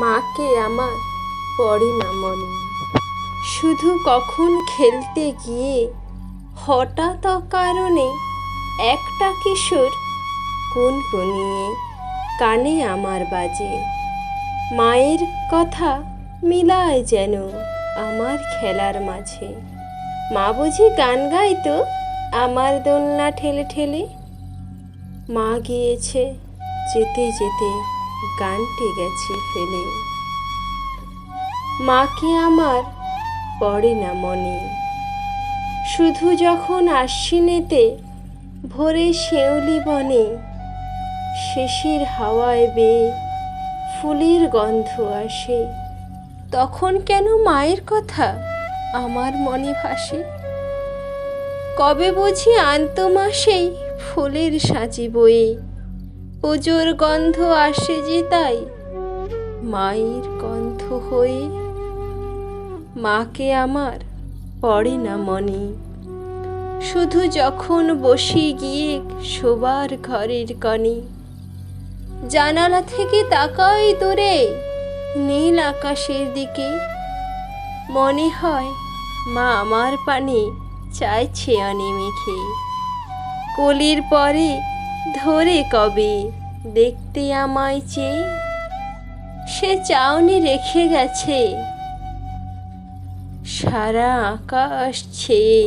মাকে আমার পড়ে না মনে, শুধু কখন খেলতে গিয়ে হঠাৎ অকারণে একটা কিশোর গুনগুনিয়ে কানে আমার বাজে। মায়ের কথা মিলায় যেন আমার খেলার মাঝে। মা বুঝি গান গাইতো আমার দোলনা ঠেলে ঠেলে। মা গিয়েছে যেতে যেতে গানটি গেছে ফেলে। মাকে আমার পড়ে না মনে, শুধু যখন আশ্বিনেতে ভোরে শেউলি বনে শেষের হাওয়ায় বেয়ে ফুলের গন্ধ আসে, তখন কেন মায়ের কথা আমার মনে ভাসে। কবে বুঝি আন্ত মাসেই ফুলের সাজি বয়ে পুজোর গন্ধ আসে যে তাই মায়ের গন্ধ হয়ে। মাকে আমার পড়ে না মনে, শুধু যখন বসি গিয়ে শোবার ঘরের কোণে, জানালা থেকে তাকাই দূরে নীল আকাশের দিকে। মনে হয় মা আমার পানে চাইছে অনিমেষে। কলির পরে ধরে কবে দেখতে আমায় চেয়ে, সে চাউনি রেখে গেছে সারা আকাশ ছেয়ে।